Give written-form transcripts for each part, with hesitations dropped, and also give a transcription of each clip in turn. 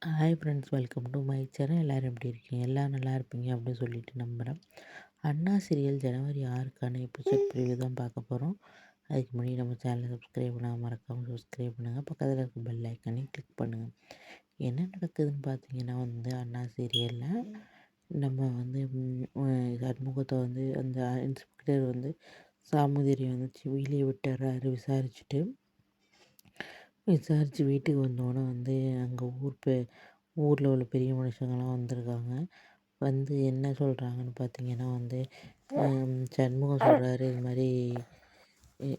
Hi friends, welcome to my channel. எல்லோரும் எப்படி இருக்கீங்க? எல்லோரும் நல்லா இருப்பீங்க அப்படின்னு சொல்லிட்டு நம்புகிறேன். அண்ணா சீரியல் ஜனவரி 6க்கான எபிசோட் ப்ரிவ்யூ தான் பார்க்க போகிறோம். அதுக்கு முன்னாடி நம்ம சேனலை சப்ஸ்கிரைப் பண்ணாமல் மறக்காமல் சப்ஸ்கிரைப் பண்ணுங்கள். பக்கத்தில் இருக்க பெல் ஐக்கானையும் கிளிக் பண்ணுங்கள். என்ன நடக்குதுன்னு பார்த்தீங்கன்னா அண்ணா சீரியலில் நம்ம சண்முகத்தை அந்த இன்ஸ்பெக்டர் சாமுதிரி வெளியே விட்டுறாரு. விசாரித்து வீட்டுக்கு வந்தோடனே அங்கே ஊரில் உள்ள பெரிய மனுஷங்கள்லாம் வந்திருக்காங்க. என்ன சொல்கிறாங்கன்னு பார்த்தீங்கன்னா சண்முகம் சொல்கிறாரு, இது மாதிரி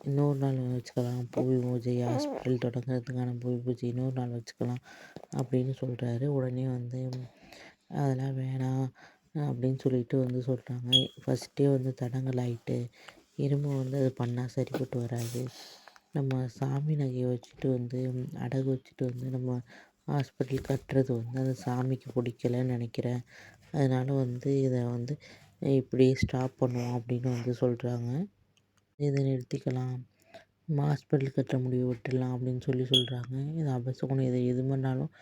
இன்னொரு நாள் வச்சுக்கலாம், பூமி பூஜை ஹாஸ்பிட்டல் தொடங்குறதுக்கான பூமி பூஜை இன்னொரு நாள் வச்சுக்கலாம் அப்படின்னு சொல்கிறாரு. உடனே அதெல்லாம் வேணாம் அப்படின்னு சொல்லிட்டு சொல்கிறாங்க. ஃபஸ்ட்டே தடங்கல் ஆகிட்டு இரும்பு அது பண்ணால் சரிப்பட்டு வராது. நம்ம சாமி நகையை வச்சுட்டு அடகு வச்சுட்டு நம்ம ஹாஸ்பிட்டல் கட்டுறது அது சாமிக்கு பிடிக்கலன்னு நினைக்கிறேன். அதனால் இதை இப்படியே ஸ்டாப் பண்ணுவோம் அப்படின்னு சொல்கிறாங்க. இதை நிறுத்திக்கலாம், நம்ம ஹாஸ்பிட்டல் கட்டுற முடிவு விட்டுடலாம் அப்படின்னு சொல்கிறாங்க. இது அபசகுணம். இதை எது பண்ணாலும்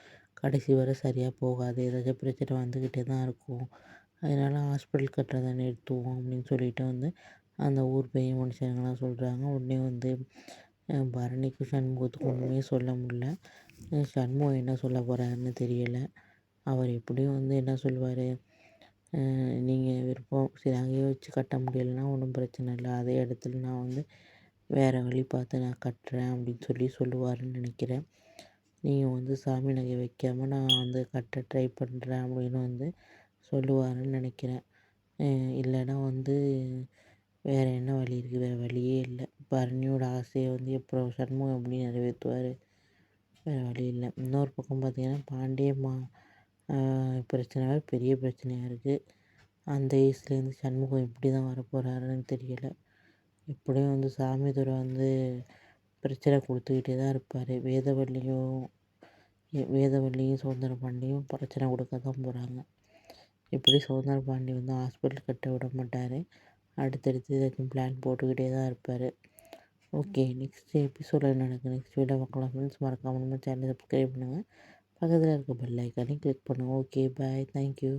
கடைசி வரை சரியாக போகாது, ஏதாச்சும் பிரச்சனை வந்துக்கிட்டே தான் இருக்கும். அதனால் ஹாஸ்பிட்டல் கட்டுறதை நிறுத்துவோம் அப்படின்னு சொல்லிட்டு அந்த ஊர் பெரிய மனுஷங்களாம் சொல்கிறாங்க. உடனே பரணிக்கும் சண்முகத்துக்கும் ஒன்றுமே சொல்ல முடியல. சண்முகம் என்ன சொல்ல போகிறாருன்னு தெரியலை. அவர் எப்படியும் என்ன சொல்வார், நீங்கள் விருப்பம் சரி அங்கேயே வச்சு கட்ட முடியலைன்னா ஒன்றும் பிரச்சனை இல்லை, அதே இடத்துல நான் வேறு வழி பார்த்து நான் கட்டுறேன் அப்படின்னு சொல்லுவாருன்னு நினைக்கிறேன். நீங்கள் சாமி நகை வைக்காமல் நான் கட்ட ட்ரை பண்ணுறேன் அப்படின்னு சொல்லுவாருன்னு நினைக்கிறேன். இல்லைன்னா வேறு என்ன வழி இருக்குது? வேறு வழியே இல்லை. பரணியோட ஆசையை எப்போ சண்முகம் எப்படி நிறைவேற்றுவார்? வேறு வழி இல்லை. இன்னொரு பக்கம் பார்த்திங்கன்னா பாண்டிய பிரச்சனை பெரிய பிரச்சனையாக இருக்குது. அந்த ஏஜ்லேருந்து சண்முகம் எப்படி தான் வரப்போகிறாருன்னு தெரியலை. எப்படியும் சாமிதுரை பிரச்சனை கொடுத்துக்கிட்டே தான் இருப்பார். வேதவள்ளியும் சுதந்திரபாண்டியும் பிரச்சனை கொடுக்க தான் போகிறாங்க. இப்படி சுதந்திரபாண்டி ஹாஸ்பிட்டல் கட்ட விட மாட்டார். அடுத்தடுத்து ஏதாச்சும் பிளான் போட்டுக்கிட்டே தான் இருப்பார். ஓகே, நெக்ஸ்ட் எபிசோடில் என்ன நடக்குது நெக்ஸ்ட் வீடியோ பார்க்கலாம் ஃப்ரெண்ட்ஸ். மறக்காமல் நம்ம சேனலை சப்ஸ்கிரைப் பண்ணுங்கள். பக்கத்தில் இருக்க பெல் ஐக்கானையும் கிளிக் பண்ணுங்கள். ஓகே, பாய், தேங்க்யூ.